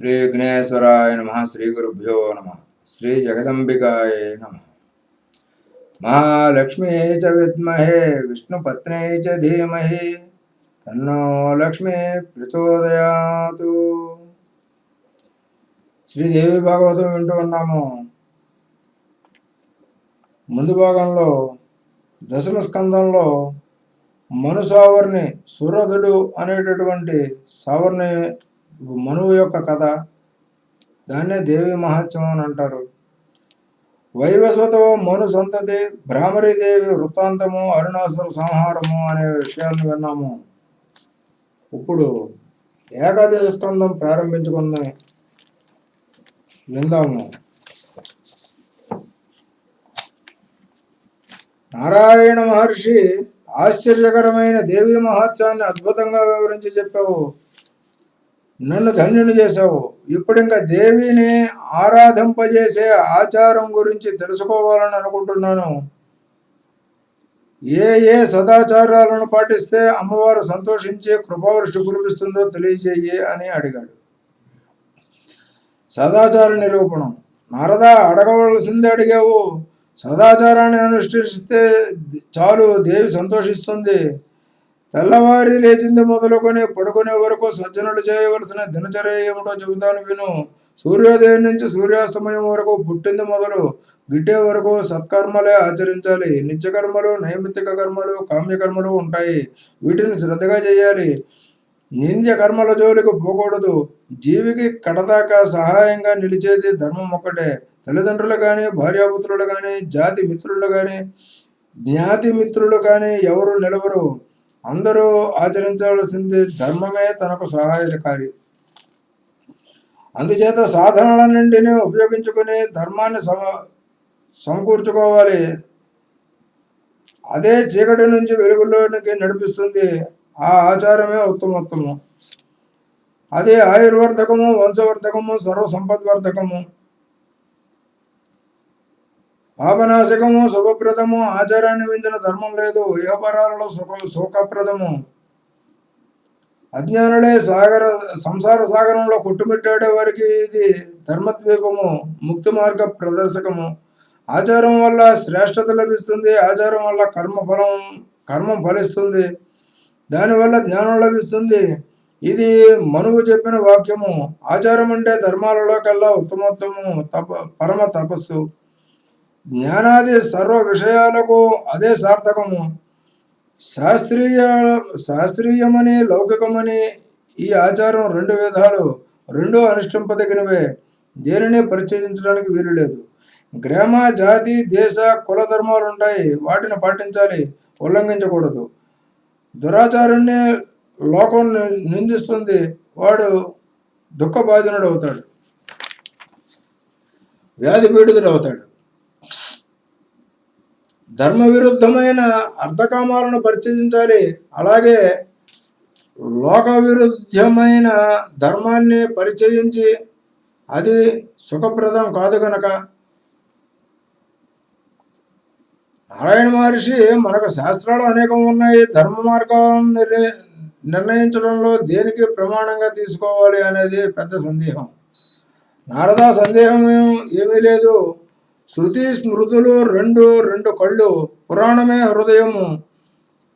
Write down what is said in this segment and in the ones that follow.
శ్రీ విఘ్నేశ్వరాయ నమ. శ్రీ గురుభ్యో నమ. శ్రీ జగదంబికాయ నమ. మహాలక్ష్మీ చ విద్మహే విష్ణుపత్నే చ ధీమహి తన్నో లక్ష్మీ ప్రచోదయాతు. శ్రీదేవి భాగవతం వింటూ ఉన్నాము. ముందు భాగంలో దశమ స్కందంలో మను సావర్ణి సురధుడు అనేటటువంటి సావర్ణి మనువు యొక్క కథ, దాన్నే దేవి మహాత్మ్యం అని అంటారు. వైవస్వతో మను సంతతి, భ్రామరీదేవి వృత్తాంతము, అరుణాసుర సంహారము అనే విషయాలను విన్నాము. ఇప్పుడు ఏకాదశ స్కందం ప్రారంభించుకుని విందాము. నారాయణ మహర్షి ఆశ్చర్యకరమైన దేవీ మహాత్యాన్ని అద్భుతంగా వివరించి చెప్పావు. నన్ను ధన్యుని చేశావు. ఇప్పుడు ఇంకా దేవిని ఆరాధింపజేసే ఆచారం గురించి తెలుసుకోవాలని అనుకుంటున్నాను. ఏ ఏ సదాచారాలను పాటిస్తే అమ్మవారు సంతోషించి కృపావృష్టి కురిపిస్తుందో తెలియజేయి అని అడిగాడు. సదాచార నిరూపణం. నారద, అడగవలసిందే అడిగావు. సదాచారాన్ని అనుష్ఠిస్తే చాలు, దేవి సంతోషిస్తుంది. తెల్లవారి లేచింది మొదలుకొని పడుకునే వరకు సజ్జనులు చేయవలసిన దినచర్య ఏమిటో చెబుతాను విను. సూర్యోదయం నుంచి సూర్యాస్తమయం వరకు, పుట్టింది మొదలు గిట్టే వరకు సత్కర్మలే ఆచరించాలి. నిత్యకర్మలు, నైమిత్తిక కర్మలు, కామ్యకర్మలు ఉంటాయి. వీటిని శ్రద్ధగా చేయాలి. నింద్య కర్మల జోలికి పోకూడదు. జీవికి కడదాకా సహాయంగా నిలిచేది ధర్మం ఒక్కటే. తల్లిదండ్రులు కానీ, భార్యాపుత్రులు కానీ, జాతి మిత్రులు కానీ, జ్ఞాతి మిత్రులు కానీ ఎవరు నిలవరు. అందరూ ఆచరించవలసింది ధర్మమే తనకు సహాయకారి. అందుచేత సాధనలన్నింటినీ ఉపయోగించుకుని ధర్మాన్ని సమకూర్చుకోవాలి. అదే చీకటి నుంచి వెలుగులోనికి నడిపిస్తుంది. ఆ ఆచారమే ఉత్తమోత్తము. అదే ఆయుర్వర్ధకము, వంశవర్ధకము, సర్వసంపద్వర్ధకము, పాపనాశకము, శుభప్రదము. ఆచారాన్ని మించిన ధర్మం లేదు. వ్యాపారాలలో సుఖప్రదము. అజ్ఞానులే సంసార సాగరంలో కొట్టుమిట్టాడే వారికి ఇది ధర్మద్వీపము, ముక్తి మార్గ ప్రదర్శకము. ఆచారం వల్ల శ్రేష్టత లభిస్తుంది. ఆచారం వల్ల కర్మం ఫలిస్తుంది. దానివల్ల జ్ఞానం లభిస్తుంది. ఇది మనువు చెప్పిన వాక్యము. ఆచారం అంటే ధర్మాలలోకెల్లా ఉత్తమోత్తము, పరమ తపస్సు. జ్ఞానాది సర్వ విషయాలకు అదే సార్థకము. శాస్త్రీయమని లౌకికమని ఈ ఆచారం రెండు విధాలు. రెండూ అనుష్ఠింపదగినవే. దేనిని పరిచయించడానికి వీలు లేదు. గ్రామ, జాతి, దేశ, కుల ధర్మాలు ఉంటాయి. వాటిని పాటించాలి, ఉల్లంఘించకూడదు. దురాచారాన్ని లోకం నిందిస్తుంది. వాడు దుఃఖభాజనుడు అవుతాడు, వ్యాధి పీడితుడు అవుతాడు. ధర్మ విరుద్ధమైన అర్థకామాలను పరిచయించాలి. అలాగే లోక విరుద్ధమైన ధర్మాన్ని పరిచయించి అది సుఖప్రదం కాదు గనక నారాయణ మహర్షి మనకు శాస్త్రాలు అనేకం ఉన్నాయి. ధర్మ మార్గాలను నిర్ణయించడంలో దేనికి ప్రమాణంగా తీసుకోవాలి అనేది పెద్ద సందేహం. నారద, సందేహం ఏమీ లేదు. శృతి స్మృతులు రెండు కళ్ళు, పురాణమే హృదయము.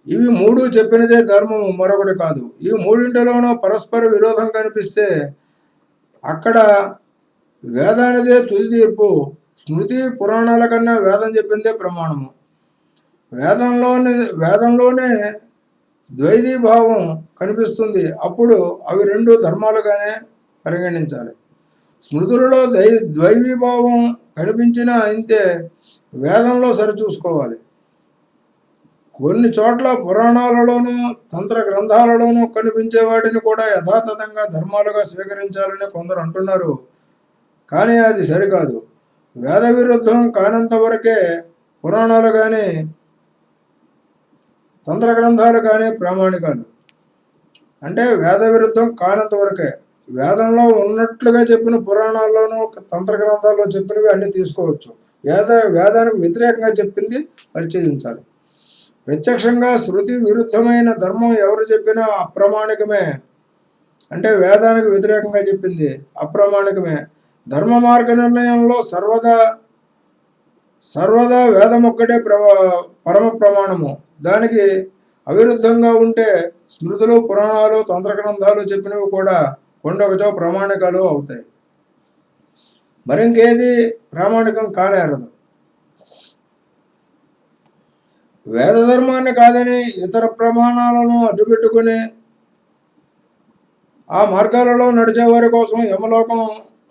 ఇవి మూడు చెప్పినదే ధర్మము, మరొకటి కాదు. ఈ మూడింటిలోనూ పరస్పర విరోధం కనిపిస్తే అక్కడ వేదానిదే తుది తీర్పు. స్మృతి పురాణాల కన్నా వేదం చెప్పిందే ప్రమాణము. వేదంలోనే ద్వైతీభావం కనిపిస్తుంది. అప్పుడు అవి రెండు ధర్మాలుగానే పరిగణించాలి. స్మృతులలో ద్వైవీభావం కనిపించినా ఇంతే, వేదంలో సరిచూసుకోవాలి. కొన్ని చోట్ల పురాణాలలోనూ తంత్ర గ్రంథాలలోనూ కనిపించే వాటిని కూడా యథాతథంగా ధర్మాలుగా స్వీకరించాలని కొందరు అంటున్నారు. కానీ అది సరికాదు. వేద విరుద్ధం కానంత వరకే పురాణాలు కానీ తంత్ర గ్రంథాలు కానీ ప్రామాణికాలు. అంటే వేద విరుద్ధం కానంత వరకే. వేదంలో ఉన్నట్లుగా చెప్పిన పురాణాల్లోనూ తంత్ర గ్రంథాల్లో చెప్పినవి అన్నీ తీసుకోవచ్చు. వేదానికి వ్యతిరేకంగా చెప్పింది పరిచయించాలి. ప్రత్యక్షంగా శృతి విరుద్ధమైన ధర్మం ఎవరు చెప్పినా అప్రామాణికమే. అంటే వేదానికి వ్యతిరేకంగా చెప్పింది, అప్రామాణికమే. ధర్మ మార్గ నిర్ణయంలో సర్వదా వేదమొక్కటే పరమ ప్రమాణము. దానికి అవిరుద్ధంగా ఉంటే స్మృతులు, పురాణాలు, తంత్రగ్రంథాలు చెప్పినవి కూడా కొండొకచో ప్రామాణికాలు అవుతాయి. మరింకేది ప్రామాణికం కానేరదు. వేద ధర్మాన్ని కాదని ఇతర ప్రమాణాలను అడ్డుపెట్టుకుని ఆ మార్గాలలో నడిచేవారి కోసం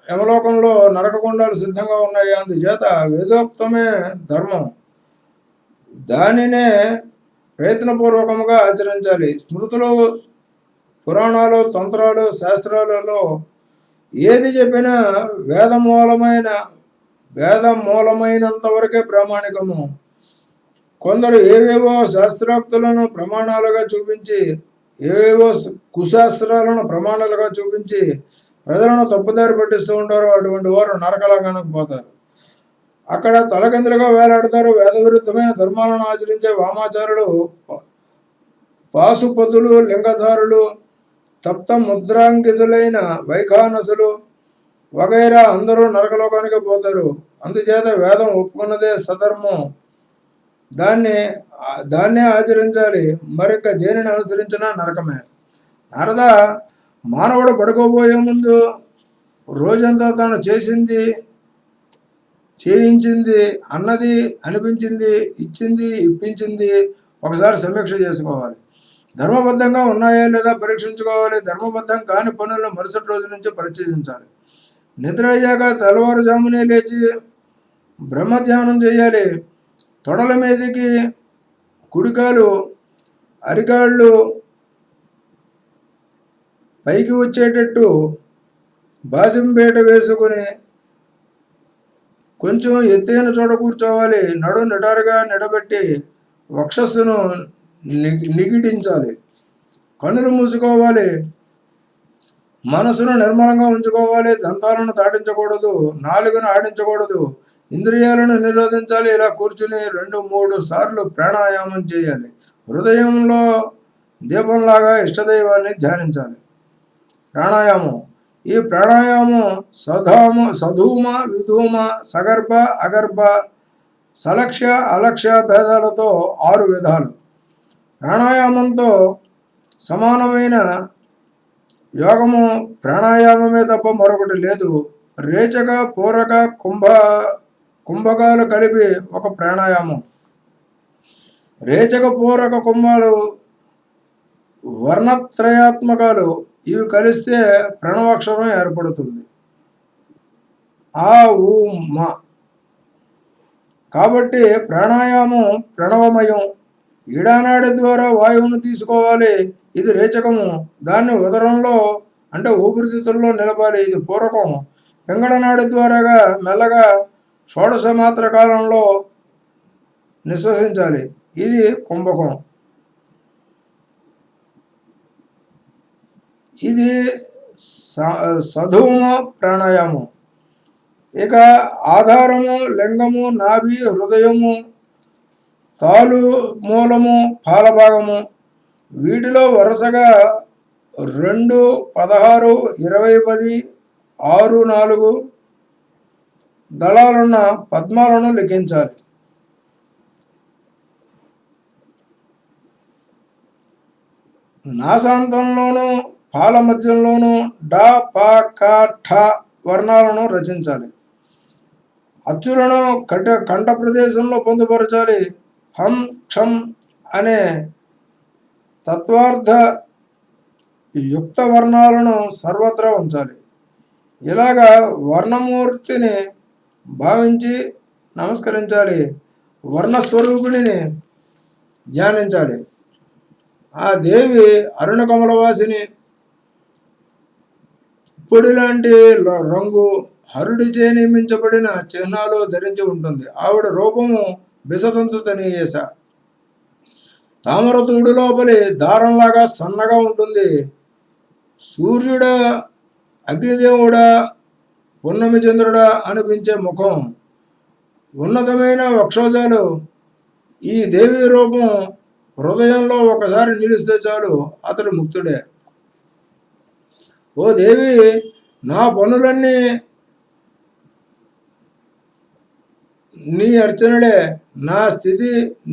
యమలోకంలో నరకకుండాలు సిద్ధంగా ఉన్నాయి. అందుచేత వేదోక్తమే ధర్మం, దానినే ప్రయత్నపూర్వకంగా ఆచరించాలి. స్మృతులు, పురాణాలు, తంత్రాలు, శాస్త్రాలలో ఏది చెప్పినా వేదమూలమైనంత వరకే ప్రామాణికము. కొందరు ఏవేవో శాస్త్రోక్తులను ప్రమాణాలుగా చూపించి, ఏవేవో కుశాస్త్రాలను ప్రమాణాలుగా చూపించి ప్రజలను తప్పుదారి పట్టిస్తూ ఉంటారు. అటువంటి వారు నరకలాగానికి పోతారు. అక్కడ తలకిందులుగా వేలాడతారు. వేద విరుద్ధమైన ధర్మాలను ఆచరించే వామాచారులు, పాశుపతులు, లింగధారులు, తప్త ముద్రాంకితులైన వైఖానసులు వగైరా అందరూ నరకలోకానికి పోతారు. అందుచేత వేదం ఒప్పుకున్నదే సధర్మం, దాన్నే ఆచరించాలి. మరింక దేనిని అనుసరించినా నరకమే. నారద, మానవుడు పడుకోబోయే ముందు రోజంతా తాను చేయించింది, అన్నది, అనిపించింది, ఇచ్చింది, ఇప్పించింది ఒకసారి సమీక్ష చేసుకోవాలి. ధర్మబద్ధంగా ఉన్నాయా లేదా పరీక్షించుకోవాలి. ధర్మబద్ధం కాని పనులను మరుసటి రోజు నుంచి పరిచయించాలి. నిద్ర అయ్యాక తెల్లవారుజామునే లేచి బ్రహ్మధ్యానం చేయాలి. తొడల మీదకి కుడికాలు, అరికాళ్ళు పైకి వచ్చేటట్టు బాసింపేట వేసుకుని కొంచెం ఎత్తైన చోట కూర్చోవాలి. నడు నిటారుగా నిలబెట్టి వక్షస్సును నిగిడించాలి. కన్నులు మూసుకోవాలి. మనసును నిర్మలంగా ఉంచుకోవాలి. దంతాలను దాటించకూడదు, నాలుగును ఆడించకూడదు, ఇంద్రియాలను నిరోధించాలి. ఇలా కూర్చుని 2-3 సార్లు ప్రాణాయామం చేయాలి. హృదయంలో దీపంలాగా ఇష్టదైవాన్ని ధ్యానించాలి. ప్రాణాయామం. ఈ ప్రాణాయామం సధూమ, విధూమ, సగర్భ, అగర్భ, సలక్ష్య, అలక్ష్య భేదాలతో 6 విధాలు. ప్రాణాయామంతో సమానమైన యోగము ప్రాణాయామమే తప్ప మరొకటి లేదు. రేచక, పూరక, కుంభకాలు కలిపి ఒక ప్రాణాయామం. రేచక, పూరక, కుంభాలు వర్ణత్రయాత్మకాలు. ఇవి కలిస్తే ప్రణవాక్షరం ఏర్పడుతుంది. ఆ ఊ మ. కాబట్టి ప్రాణాయామం ప్రణవమయం. ఈడానాడి ద్వారా వాయువును తీసుకోవాలి. ఇది రేచకము. దాన్ని ఉదరంలో అంటే ఊపిరితిత్తుల్లో నిలపాలి. ఇది పూరకం. పింగళనాడి ద్వారాగా మెల్లగా 16 మాత్ర కాలంలో నిశ్వసించాలి. ఇది కుంభకం. ఇది సధూమ ప్రాణాయామం. ఇక ఆధారము, లింగము, నాభి, హృదయము, తాలు, మూలము, పాలభాగము. వీటిలో వరుసగా 2, 16, 20, 10, 6, 4 దళాలున్న పద్మాలను లిఖించాలి. నాసాంతంలోనూ పాల మధ్యంలోనూ డ, ప, క, ఠ వర్ణాలను రచించాలి. అచ్చులను కంఠ ప్రదేశంలో పొందుపరచాలి. హం, క్షం అనే తత్వార్థ యుక్త వర్ణాలను సర్వత్రా ఉంచాలి. ఇలాగా వర్ణమూర్తిని భావించి నమస్కరించాలి. వర్ణస్వరూపిణిని ధ్యానించాలి. ఆ దేవి అరుణకమలవాసిని. పొడి లాంటి రంగు, హరుడిచే నియమించబడిన చిహ్నాలు ధరించి ఉంటుంది. ఆవిడ రూపము బిసతంతు తనీయేస. తామరతూడు లోపలి దారంలాగా సన్నగా ఉంటుంది. సూర్యుడా, అగ్నిదేవుడా, పున్నమి చంద్రుడా అనిపించే ముఖం, ఉన్నతమైన వక్షోజాలు. ఈ దేవి రూపం హృదయంలో ఒకసారి నిలిస్తే చాలు, అతడు ముక్తుడే. ఓ దేవి, నా పనులన్నీ నీ అర్చనలే.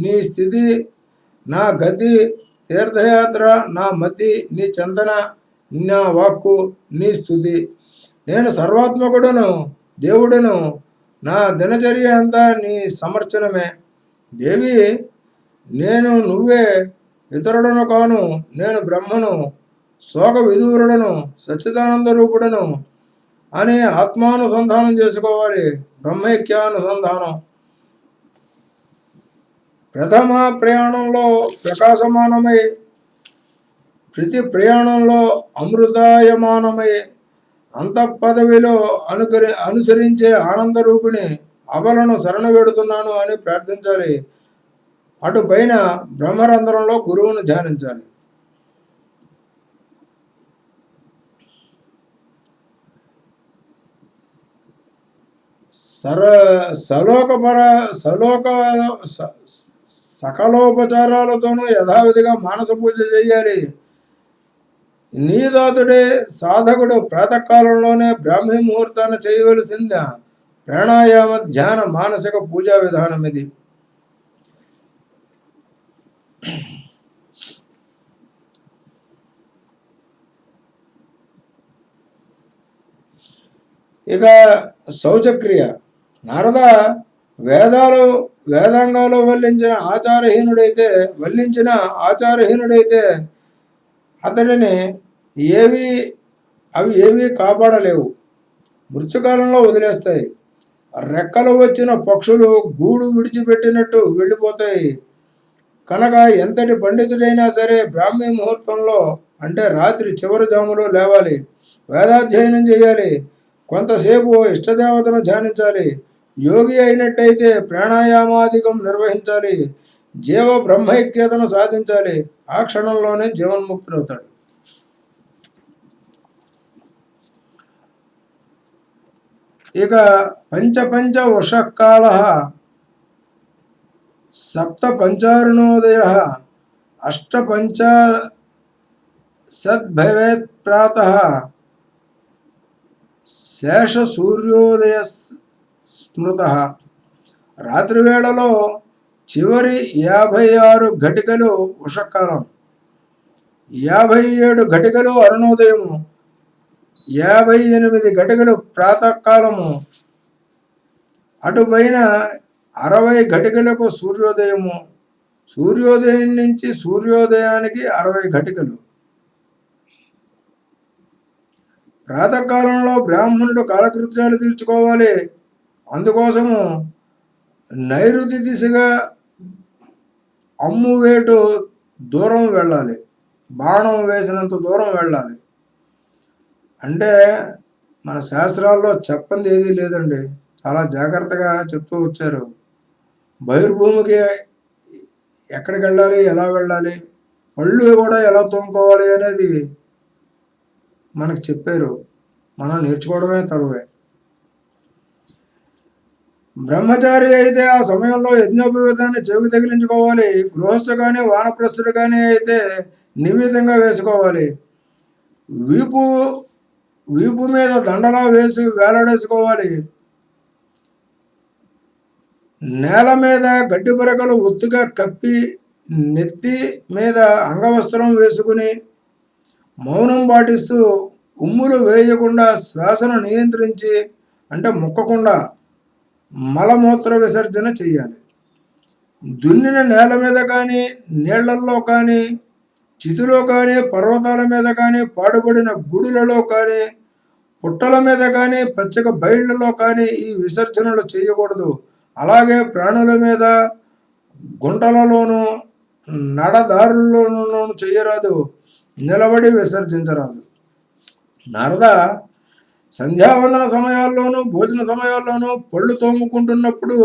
నీ స్థితి నా గతి, తీర్థయాత్ర నా మతి, నీ చందన నా వాక్కు నీ స్థుతి. నేను సర్వాత్మకుడును, దేవుడును, నా దినచర్య అంతా నీ సమర్చనమే. దేవి, నువ్వే, ఇతరుడను కాను, నేను బ్రహ్మను, శోక విదూరుడను, సచ్చిదానంద రూపుడను అని ఆత్మానుసంధానం చేసుకోవాలి. బ్రహ్మైక్యానుసంధానం. ప్రథమ ప్రయాణంలో ప్రకాశమానమై, ప్రతి ప్రయాణంలో అమృతాయమానమై, అంతఃపదవిలో అనుసరించే ఆనందరూపిణి అబలను శరణు వేడుతున్నాను అని ప్రార్థించాలి. అటు పైన బ్రహ్మరంధ్రంలో గురువును ధ్యానించాలి. సకలోపచారాలతోనూ యథావిధిగా మానస పూజ చేయాలి. నీదాతుడే సాధకుడు ప్రాతకాలంలోనే బ్రాహ్మీ ముహూర్తాన్ని చేయవలసింది ప్రాణాయామ ధ్యాన మానసిక పూజా విధానం ఇది. ఇక శౌచక్రియ. నారద, వేదాంగాలు వల్లించిన ఆచారహీనుడైతే అతడిని అవి ఏవీ కాపాడలేవు, మృత్యుకాలంలో వదిలేస్తాయి. రెక్కలు వచ్చిన పక్షులు గూడు విడిచిపెట్టినట్టు వెళ్ళిపోతాయి. కనుక ఎంతటి పండితుడైనా సరే బ్రాహ్మీ ముహూర్తంలో, అంటే రాత్రి చివరి జాములో లేవాలి, వేదాధ్యయనం చేయాలి, కొంతసేపు ఇష్టదేవతను ధ్యానించాలి. యోగి అయినట్టయితే ప్రాణాయామాధికం నిర్వహించాలి. జీవ బ్రహ్మైక్యతను సాధించాలి. ఆ క్షణంలోనే జీవన్ముక్తుడవుతాడు. ఇక పంచ ఉషకాల సప్త పంచారుణోదయ అష్టపంచ సద్భవేత్ ప్రాతః శేష సూర్యోదయ స్మృత. రాత్రి వేళలో చివరి 56 ఘటికలు ఉషకాలం, 57 ఘటికలు అరుణోదయము, 58 ఘటికలు ప్రాతకాలము, అటుపైన 60 ఘటికలకు సూర్యోదయము, సూర్యోదయం నుంచి సూర్యోదయానికి 60 ఘటికలు. ప్రాతకాలంలో బ్రాహ్మణుడు కాలకృత్యాలు తీర్చుకోవాలి. అందుకోసము నైరుతి దిశగా అమ్మువేటు దూరం వెళ్ళాలి, బాణం వేసినంత దూరం వెళ్ళాలి. అంటే మన శాస్త్రాల్లో చెప్పంది ఏదీ లేదండి, చాలా జాగ్రత్తగా చెప్తూ వచ్చారు. బహిర్భూమికి ఎక్కడికి వెళ్ళాలి, ఎలా వెళ్ళాలి, పళ్ళు కూడా ఎలా తోముకోవాలి అనేది మనకు చెప్పారు. మనం నేర్చుకోవడమే తరువే. బ్రహ్మచారి అయితే ఆ సమయంలో యజ్ఞోపవేతాన్ని చెవికి తగిలించుకోవాలి. గృహస్థు కానీ వానప్రస్థుడు కానీ అయితే నివేదంగా వేసుకోవాలి. వీపు మీద దండలా వేలాడేసుకోవాలి. నేల మీద గడ్డి పరకలు ఒత్తుగా కప్పి నెత్తి మీద అంగవస్త్రం వేసుకుని మౌనం పాటిస్తూ ఉమ్ములు వేయకుండా శ్వాసను నియంత్రించి, అంటే ముక్కకుండా మలమూత్ర విసర్జన చేయాలి. దున్నిన నేల మీద కానీ, నీళ్లల్లో కానీ, చితిలో కానీ, పర్వతాల మీద కానీ, పాడుబడిన గుడులలో కానీ, పుట్టల మీద కానీ, పచ్చిక బయళ్లలో కానీ ఈ విసర్జనలు చేయకూడదు. అలాగే ప్రాణుల మీద, గుంటలలోనూ నడదారుల్లోనూ చేయరాదు. నిలబడి విసర్జించరాదు. నారద, సంధ్యావందన సమయాల్లోనూ భోజన సమయాల్లోనూ పళ్ళు తోముకుంటున్నప్పుడు,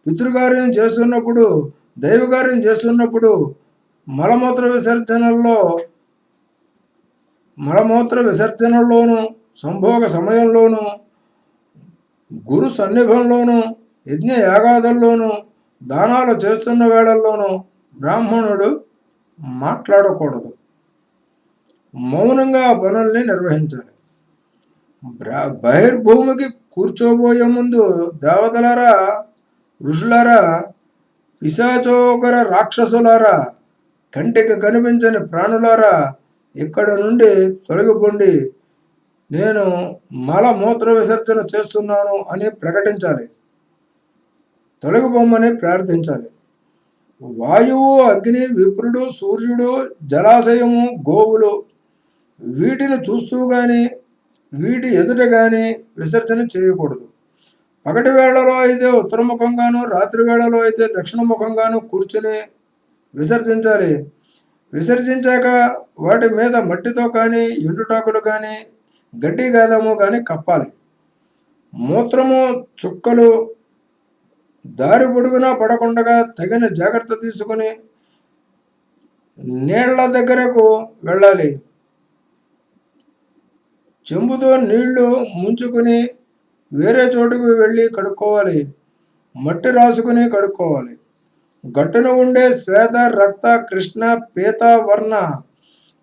పితృకార్యం చేస్తున్నప్పుడు, దైవకార్యం చేస్తున్నప్పుడు, మలమూత్ర విసర్జనల్లోనూ, సంభోగ సమయంలోనూ, గురు సన్నిభంలోనూ, యజ్ఞ యాగాదుల్లోనూ, దానాలు చేస్తున్న వేళల్లోనూ బ్రాహ్మణుడు మాట్లాడకూడదు. మౌనంగా ఆ పనుల్ని నిర్వహించాలి. బహిర్భూమికి కూర్చోబోయే ముందు దేవతలారా, ఋషులారా, పిశాచోగర రాక్షసులారా, కంటికి కనిపించని ప్రాణులారా, ఇక్కడ నుండి తొలగిపోండి, నేను మూత్ర విసర్జన చేస్తున్నాను అని ప్రకటించాలి. తొలగిపోమ్మని ప్రార్థించాలి. వాయువు, అగ్ని, విప్రుడు, సూర్యుడు, జలాశయము, గోవులు వీటిని చూస్తూ కానీ వీటి ఎదుట కానీ విసర్జన చేయకూడదు. పగటి వేళలో అయితే ఉత్తరముఖంగాను, రాత్రి వేళలో అయితే దక్షిణముఖంగాను కూర్చుని విసర్జించాలి. విసర్జించాక వాటి మీద మట్టితో కానీ, ఎండుటాకులు కానీ, గడ్డి గాదము కానీ కప్పాలి. మూత్రము చుక్కలు దారి పొడుగునా పడకుండా తగిన జాగ్రత్త తీసుకుని నీళ్ల దగ్గరకు వెళ్ళాలి. చెంబుతో నీళ్లు ముంచుకుని వేరే చోటుకు వెళ్ళి కడుక్కోవాలి. మట్టి రాసుకుని కడుక్కోవాలి. గట్టున ఉండే శ్వేత, రక్త, కృష్ణ, పీత వర్ణ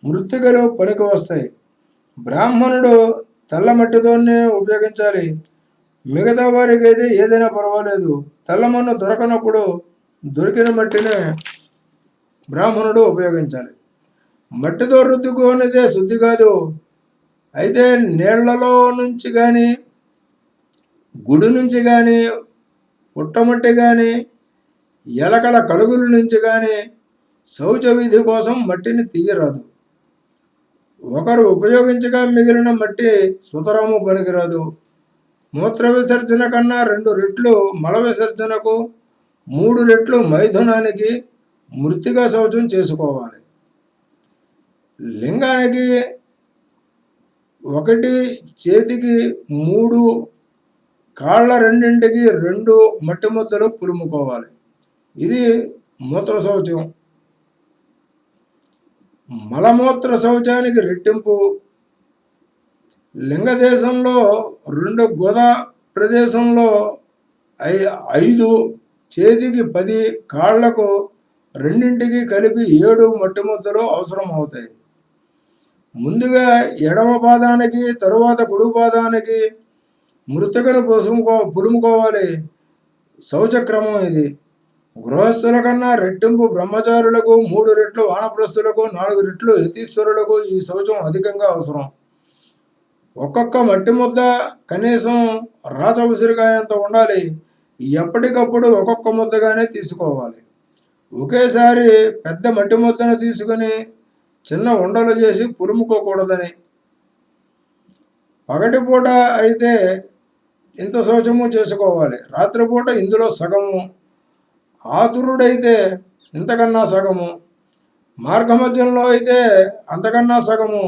మృత్తికలు పనికి వస్తాయి. బ్రాహ్మణుడు తెల్ల మట్టితోనే ఉపయోగించాలి. మిగతా వారికి అయితే ఏదైనా పర్వాలేదు. తెల్లమన్ను దొరకనప్పుడు దొరికిన మట్టినే బ్రాహ్మణుడు ఉపయోగించాలి. మట్టితో రుద్దుకోనిదే శుద్ధి కాదు. అయితే నీళ్లలో నుంచి కానీ, గుడి నుంచి కానీ, పుట్టమట్టి కానీ, ఎలకల కలుగుల నుంచి కానీ శౌచ విధి కోసం మట్టిని తీయరాదు. ఒకరు ఉపయోగించగా మిగిలిన మట్టి సుతరాము పనికిరాదు. మూత్ర విసర్జన కన్నా 2 రెట్లు మల విసర్జనకు, 3 రెట్లు మైథునానికి మృత్తికా శౌచం చేసుకోవాలి. లింగానికి 1 చేతికి 3, కాళ్ళ రెండింటికి 2 మట్టి ముద్దలు పులుముకోవాలి. ఇది మూత్ర శౌచం. మలమూత్ర శౌచానికి రెట్టింపు. లింగదేశంలో 2, గోద ప్రదేశంలో 5, చేతికి 10, కాళ్లకు రెండింటికి కలిపి 7 మట్టి ముద్దలు అవసరం అవుతాయి. ముందుగా ఎడమ పాదానికి, తరువాత కుడి పాదానికి మృతికను పులుముకోవాలి. శౌచక్రమం ఇది. గృహస్థుల కన్నా రెట్టింపు బ్రహ్మచారులకు, 3 రెట్లు వానప్రస్థులకు, 4 రెట్లు యతీశ్వరులకు ఈ శౌచం అధికంగా అవసరం. ఒక్కొక్క మట్టి ముద్ద కనీసం రాచ ఉసిరికాయంత ఉండాలి. ఎప్పటికప్పుడు ఒక్కొక్క ముద్దగానే తీసుకోవాలి. ఒకేసారి పెద్ద మట్టి ముద్దను తీసుకుని చిన్న ఉండలు చేసి పులుముకోకూడదని. పగటిపూట అయితే ఇంత శౌచము చేసుకోవాలి. రాత్రిపూట ఇందులో సగము, ఆతురుడైతే ఇంతకన్నా సగము, మార్గమధ్యంలో అయితే అంతకన్నా సగము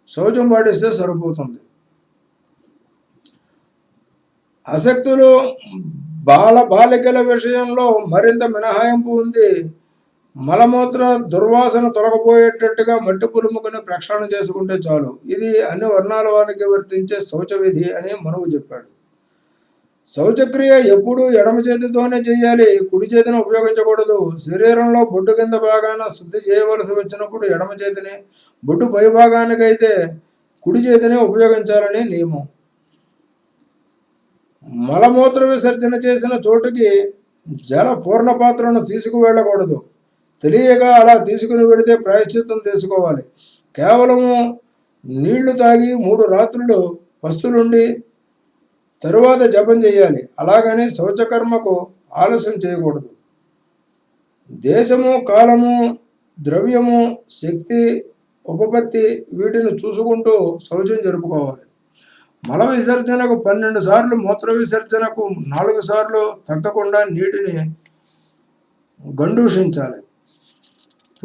శౌచం పాటిస్తే సరిపోతుంది. ఆసక్తులు బాలికల విషయంలో మరింత మినహాయింపు ఉంది. మలమూత్ర దుర్వాసన తొలగపోయేటట్టుగా మట్టి పులుముకుని ప్రక్షాళన చేసుకుంటే చాలు. ఇది అన్ని వర్ణాల వారికి వర్తించే శౌచ విధి అని మనువు చెప్పాడు. శౌచక్రియ ఎప్పుడూ ఎడమ చేతితోనే చేయాలి. కుడి చేతిని ఉపయోగించకూడదు. శరీరంలో బొడ్డు కింద భాగాన శుద్ధి చేయవలసి వచ్చినప్పుడు ఎడమ చేతిని, బొడ్డు పై భాగానికైతే కుడి చేతిని ఉపయోగించాలని నియమం. మలమూత్ర విసర్జన చేసిన చోటుకి జల పూర్ణ పాత్రను తీసుకువెళ్ళకూడదు. తెలియక అలా తీసుకుని వెడితే ప్రాయశ్చిత్తం తీసుకోవాలి. కేవలము నీళ్లు తాగి 3 రాత్రులు పస్తులుండి తరువాత జపం చేయాలి. అలాగని శౌచకర్మకు ఆలస్యం చేయకూడదు. దేశము, కాలము, ద్రవ్యము, శక్తి, ఉపపత్తి వీటిని చూసుకుంటూ శౌచం జరుపుకోవాలి. మల విసర్జనకు 12 సార్లు, మూత్ర విసర్జనకు 4 సార్లు తగ్గకుండా నీటిని గండూషించాలి.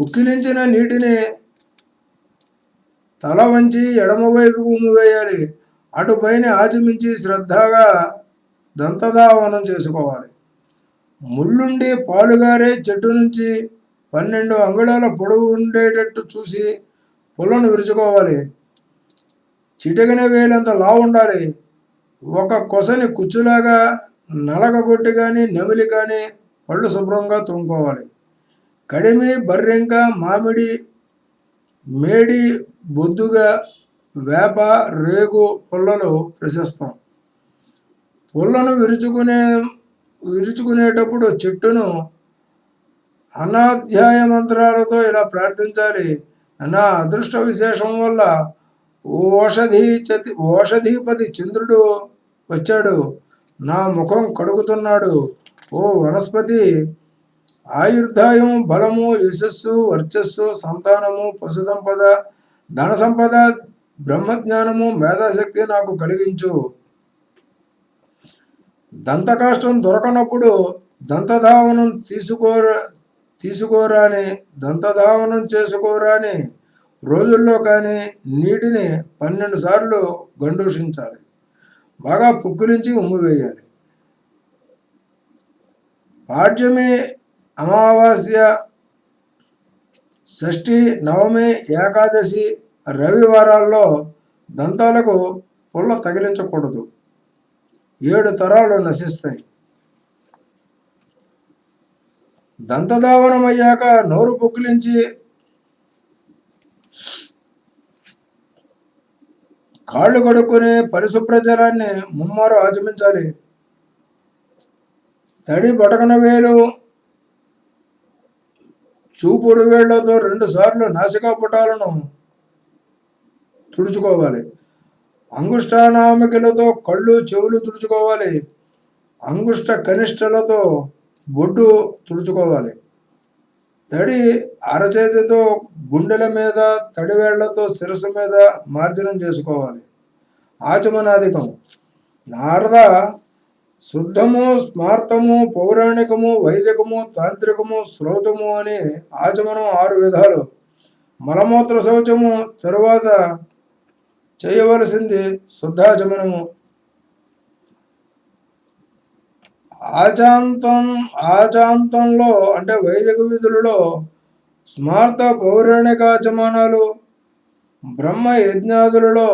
ఉక్కిలించిన నీటిని తల వంచి ఎడమవైపుకు ఉమ్మివేయాలి. అటుపైన ఆచమించి శ్రద్ధగా దంతధావనం చేసుకోవాలి. ముళ్ళుండి పాలుగారే చెట్టు నుంచి 12 అంగుళాల పొడవు ఉండేటట్టు చూసి పుల్లను విరుచుకోవాలి. చిటికిన వేలంత లావు ఉండాలి. ఒక కొసని కుచ్చులాగా నలగగొట్టి కానీ, నెమిలి కానీ పళ్ళు శుభ్రంగా తోముకోవాలి. కడిమి, బర్రెంక, మామిడి మేడి, బొద్దుగా, వేప, రేగు పుల్లలు ప్రశస్తం. పుల్లను విరుచుకునేటప్పుడు చెట్టును అనాధ్యాయ మంత్రాలతో ఇలా ప్రార్థించాలి: నా అదృష్ట విశేషం వల్ల ఓషధీపతి చంద్రుడు వచ్చాడు, నా ముఖం కడుగుతున్నాడు. ఓ వనస్పతి, ఆయుర్దాయం, బలము, యశస్సు, వర్చస్సు, సంతానము, పశు సంపద, ధన సంపద, బ్రహ్మజ్ఞానము, మేధాశక్తి నాకు కలిగించు. దంతకాష్టం దొరకనప్పుడు దంతధావనం దంతధావనం చేసుకోరాని రోజుల్లో కానీ నీటిని 12 సార్లు గండూషించాలి. బాగా పుక్కిలించి ఉమ్మివేయాలి. పాడ్యమి, అమావాస్య, షష్ఠి, నవమి, ఏకాదశి, రవివారాల్లో దంతాలకు పుల్ల తగిలించకూడదు. 7 తరాలు నశిస్తాయి. దంతధావనం అయ్యాక నోరు పుక్కిలించి కాళ్ళు కడుక్కొని పరిశుభ్ర జలాన్ని ముమ్మారు ఆచమించాలి. తడి బొటకన వేలు, చూపుడు వేళ్లతో 2 సార్లు నాసికా పుటాలను తుడుచుకోవాలి. అంగుష్టానామికలతో కళ్ళు, చెవులు తుడుచుకోవాలి. అంగుష్ట కనిష్టలతో బొడ్డు తుడుచుకోవాలి. తడి అరచేతితో గుండెల మీద, తడివేళ్లతో శిరస్సు మీద మార్జనం చేసుకోవాలి. ఆచమనాధికం: నారద, శుద్ధము, స్మార్తము, పౌరాణికము, వైదికము, తాంత్రికము, శ్రౌతము అని ఆచమనం 6 విధాలు. మలమూత్ర శౌచము తరువాత చేయవలసింది శుద్ధాచమనము. ఆచాంతంలో అంటే వైదిక విధులలో స్మార్త పౌరాణికాచమానాలు, బ్రహ్మ యజ్ఞాదులలో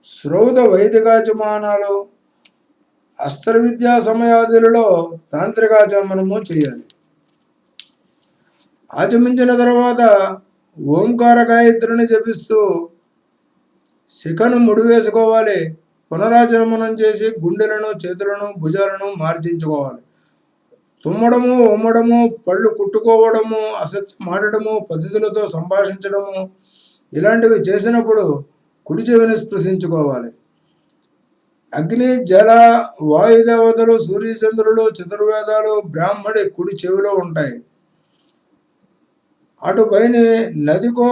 శ్రౌత వైదికాచమానాలు, అస్త్ర విద్యా సమయాదులలో తాంత్రికాచమనము చేయాలి. ఆచమించిన తర్వాత ఓంకార గాయత్రిని జపిస్తూ శిఖను ముడివేసుకోవాలి. పునరాచమనం చేసి గుండెలను, చేతులను, భుజాలను మార్జించుకోవాలి. తుమ్మడము, ఉమ్మడము, పళ్ళు కుట్టుకోవడము, అసత్యం ఆడటము, పద్ధతులతో సంభాషించడము ఇలాంటివి చేసినప్పుడు కుడి చెవిని స్పృశించుకోవాలి. అగ్ని, జల, వాయుదేవతలు, సూర్యచంద్రులు, చతుర్వేదాలు బ్రాహ్మడి కుడి చెవిలో ఉంటాయి. అటుపైన నదికో,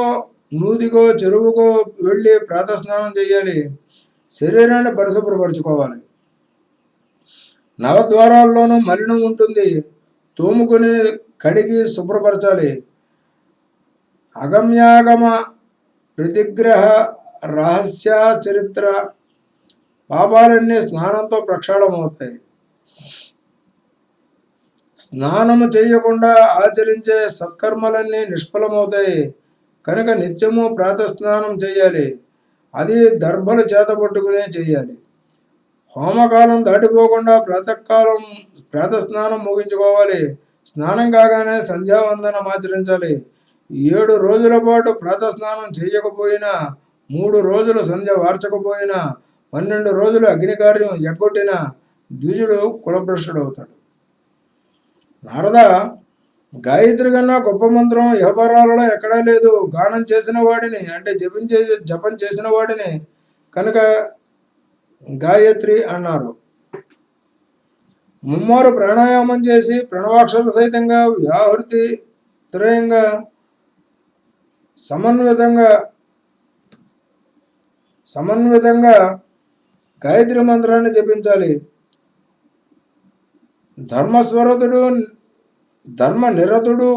నూతికో, చెరువుకో వెళ్ళి ప్రాతస్నానం చేయాలి. శరీరాన్ని పరిశుభ్రపరచుకోవాలి. నవద్వారాల్లోనూ మలినం ఉంటుంది, తోముకుని కడిగి శుభ్రపరచాలి. అగమ్యాగమ, ప్రతిగ్రహ, రహస్య, చరిత్ర పాపాలన్నీ స్నానంతో ప్రక్షాళమవుతాయి. స్నానము చేయకుండా ఆచరించే సత్కర్మలన్నీ నిష్ఫలమవుతాయి కనుక నిత్యము ప్రాతస్నానం చేయాలి. అది దర్భలు చేతపట్టుకునే చేయాలి. హోమకాలం దాటిపోకుండా ప్రాతస్నానం ముగించుకోవాలి. స్నానం కాగానే సంధ్యావందనం ఆచరించాలి. 7 రోజుల పాటు ప్రాతస్నానం చేయకపోయినా, 3 రోజులు సంధ్య వార్చకపోయినా, 12 రోజులు అగ్నికార్యం ఎగ్గొట్టిన ద్విజుడు కులభ్రష్టుడవుతాడు. నారద, గాయత్రి కన్నా గొప్ప మంత్రం యహపరాలలో ఎక్కడా లేదు. గానం చేసిన వాడిని అంటే జపం చేసిన వాడిని కనుక గాయత్రి అన్నారు. ముమ్మారు ప్రాణాయామం చేసి ప్రణవాక్షర సహితంగా వ్యాహృతి త్రయంగా సమన్వితంగా గాయత్రి మంత్రాన్ని జపించాలి. ధర్మనిరతుడు,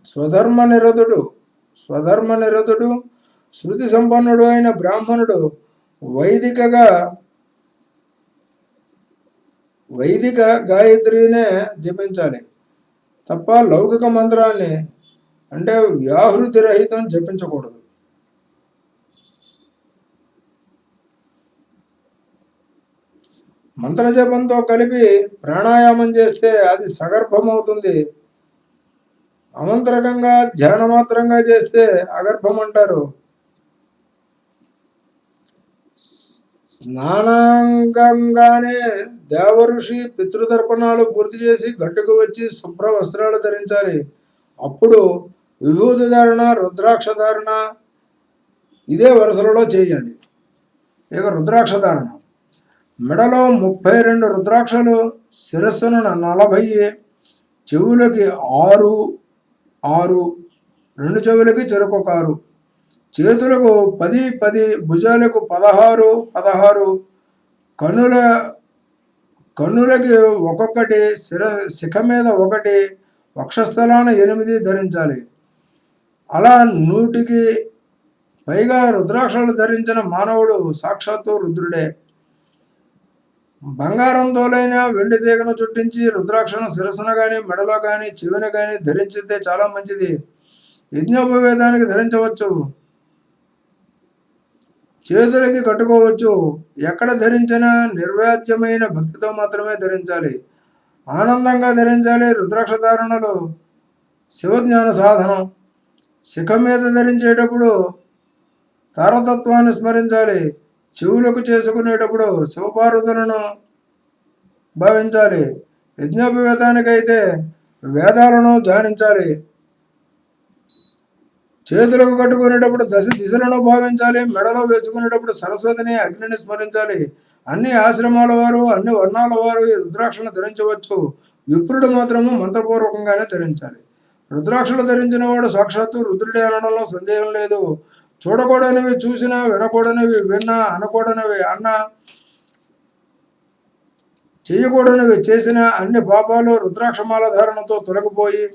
స్వధర్మనిరతుడు, శృతి సంపన్నుడు అయిన బ్రాహ్మణుడు వైదిక గాయత్రినే జపించాలి తప్ప లౌకిక మంత్రాన్ని అంటే వ్యాహృతి రహితం జపించకూడదు. మంత్రజపంతో కలిపి ప్రాణాయామం చేస్తే అది సగర్భమవుతుంది. అమంత్రకంగా ధ్యానమాత్రంగా చేస్తే అగర్భం అంటారు. స్నానాంగంగానే దేవఋషి పితృతర్పణాలు పూర్తి చేసి గట్టుకు వచ్చి శుభ్ర వస్త్రాలు ధరించాలి. అప్పుడు విభూతి ధారణ, రుద్రాక్ష ధారణ ఇదే వరుసలలో చేయాలి. ఇక రుద్రాక్ష ధారణ: మెడలో 32 రుద్రాక్షలు, శిరస్సును 40, చెవులకి 6, 6, 2 చెవులకి చెరొక 6, చేతులకు 10, 10, భుజాలకు 16, 16, కన్నులకి ఒక్కొక్కటి, శిఖ మీద 1, వక్షస్థలాన 8 ధరించాలి. అలా 100కి పైగా రుద్రాక్షలు ధరించిన మానవుడు సాక్షాత్తు రుద్రుడే. బంగారంతోలైన వెండి తీగను చుట్టించి రుద్రాక్షను శిరస్సున కానీ, మెడలో కానీ, చెవిన కానీ ధరించితే చాలా మంచిది. యజ్ఞోపవేదానికి ధరించవచ్చు, చేతులకి కట్టుకోవచ్చు. ఎక్కడ ధరించినా నిర్వాచ్యమైన భక్తితో మాత్రమే ధరించాలి, ఆనందంగా ధరించాలి. రుద్రాక్ష ధారణలు శివజ్ఞాన సాధనం. శిఖం మీద ధరించేటప్పుడు తారతత్వాన్ని స్మరించాలి. చెవులకు చేసుకునేటప్పుడు శివపార్వతులను భావించాలి. యజ్ఞోపవేతానికైతే వేదాలను ధ్యానించాలి. చేతులకు కట్టుకునేటప్పుడు దిశలను భావించాలి. మెడలో వేసుకునేటప్పుడు సరస్వతిని, అగ్నిని స్మరించాలి. అన్ని ఆశ్రమాల వారు, అన్ని వర్ణాల వారు ఈ రుద్రాక్షను ధరించవచ్చు. విప్రుడు మాత్రము మంత్రపూర్వకంగానే ధరించాలి. రుద్రాక్షలు ధరించిన వాడు సాక్షాత్తు రుద్రుడే అనడంలో సందేహం లేదు. చూడకూడనివి చూసినా, వినకూడనివి విన్నా, అనకూడనివి అన్నా, చేయకూడనివి చేసిన అన్ని పాపాలు రుద్రాక్షమాల ధారణతో తొలగిపోయి,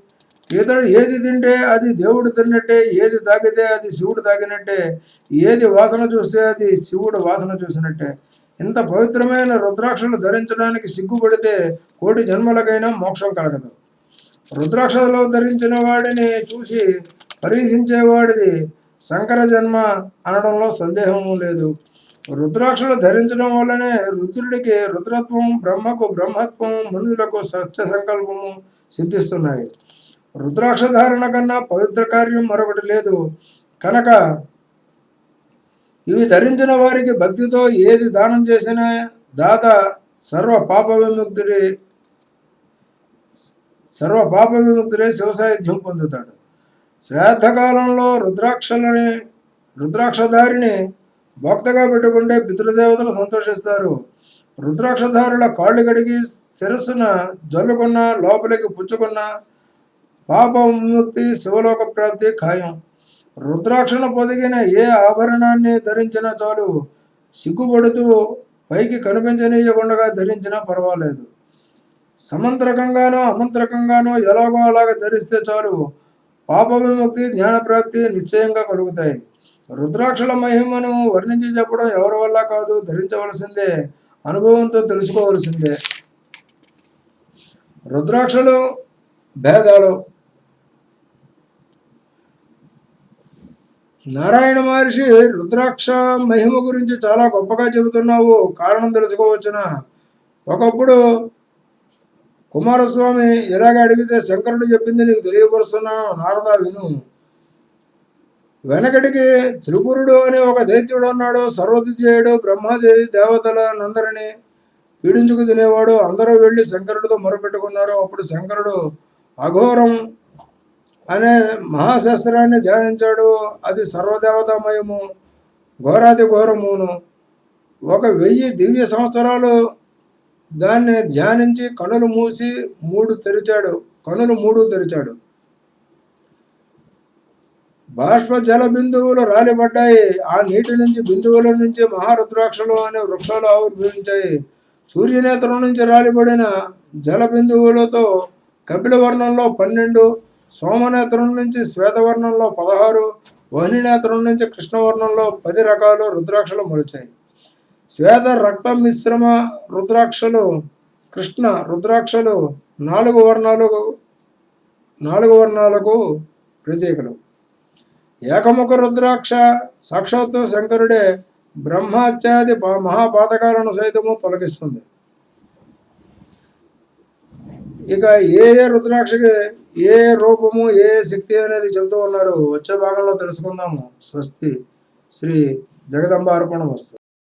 ఇతడు ఏది తింటే అది దేవుడు తిన్నట్టే, ఏది తాగితే అది శివుడు తాగినట్టే, ఏది వాసన చూస్తే అది శివుడు వాసన చూసినట్టే. ఇంత పవిత్రమైన రుద్రాక్షలు ధరించడానికి సిగ్గుపడితే 1,000,000 జన్మలకైనా మోక్షం కలగదు. రుద్రాక్షలో ధరించిన వాడిని చూసి పరీక్షించేవాడిది శంకర జన్మ అనడంలో సందేహం లేదు. రుద్రాక్షలు ధరించడం వల్లనే రుద్రుడికి రుద్రత్వం, బ్రహ్మకు బ్రహ్మత్వం, మునులకు సత్య సంకల్పము సిద్ధిస్తున్నాయి. రుద్రాక్ష ధారణ కన్నా పవిత్ర కార్యం మరొకటి లేదు కనుక ఇవి ధరించిన వారికి భక్తితో ఏది దానం చేసినా దాత సర్వ పాప విముక్తుడే శివసాయుధ్యం పొందుతాడు. శ్రాద్ధకాలంలో రుద్రాక్షధారిని భక్తగా పెట్టుకుంటే పితృదేవతలు సంతోషిస్తారు. రుద్రాక్షధారుల కాళ్ళు కడిగి శిరస్సున జల్లుకున్న, లోపలికి పుచ్చుకున్న పాప విముక్తి, శివలోక ప్రాప్తి ఖాయం. రుద్రాక్షను పొదిగిన ఏ ఆభరణాన్ని ధరించినా చాలు, సిగ్గుపడుతూ పైకి కనిపించనీయకుండా ధరించినా పర్వాలేదు. సమంత్రకంగానో అమంత్రకంగానో ఎలాగో అలాగ ధరిస్తే చాలు, పాప విముక్తి, జ్ఞానప్రాప్తి నిశ్చయంగా కలుగుతాయి. రుద్రాక్షల మహిమను వర్ణించి చెప్పడం ఎవరి వల్ల కాదు, ధరించవలసిందే, అనుభవంతో తెలుసుకోవలసిందే. రుద్రాక్షలు భేదాలు: నారాయణ మహర్షి రుద్రాక్ష మహిమ గురించి చాలా గొప్పగా చెబుతున్నావు, కారణం తెలుసుకోవచ్చునా? ఒకప్పుడు కుమారస్వామి ఇలాగ అడిగితే, శంకరుడు చెప్పింది నీకు తెలియపరుస్తున్నాను, నారదా విను. వెనకటికి త్రిపురుడు అనే ఒక దైత్యుడు ఉన్నాడు. సర్వదిజేయుడు, బ్రహ్మాదేవి దేవతలందరినీ పీడించుకు తినేవాడు. అందరూ వెళ్ళి శంకరుడితో మొరపెట్టుకున్నారు. అప్పుడు శంకరుడు అఘోరం అనే మహాశస్త్రాన్ని ధ్యానించాడు. అది సర్వదేవతామయము, ఘోరాది ఘోరమును. 1000 దివ్య సంవత్సరాలు దాన్ని ధ్యానించి కనులు 3 తెరిచాడు. బాష్ప జల బిందువులు రాలిపడ్డాయి. ఆ నీటి నుంచి, బిందువుల నుంచి మహారుద్రాక్షలు అనే వృక్షాలు ఆవిర్భవించాయి. సూర్యనేత్రం నుంచి రాలిపడిన జల బిందువులతో కపిలవర్ణంలో 12, సోమనేత్రం నుంచి శ్వేతవర్ణంలో 16, వహ్నినేత్రం నుంచి కృష్ణవర్ణంలో 10 రకాలు రుద్రాక్షలు మొలిచాయి. శ్వేత రక్త మిశ్రమ రుద్రాక్షలు, కృష్ణ రుద్రాక్షలు 4 వర్ణాలకు ప్రతీకలు. ఏకముఖ రుద్రాక్ష సాక్షాత్తు శంకరుడే. బ్రహ్మత్యాది మహాపాతకాలను సైతము తొలగిస్తుంది. ఇక ఏ ఏ రుద్రాక్షకి ఏ రూపము ఏ శక్తి అనేది చెబుతూ ఉన్నారు వచ్చే భాగంలో తెలుసుకుందాము. స్వస్తి శ్రీ జగదంబ అర్పణ వస్తు.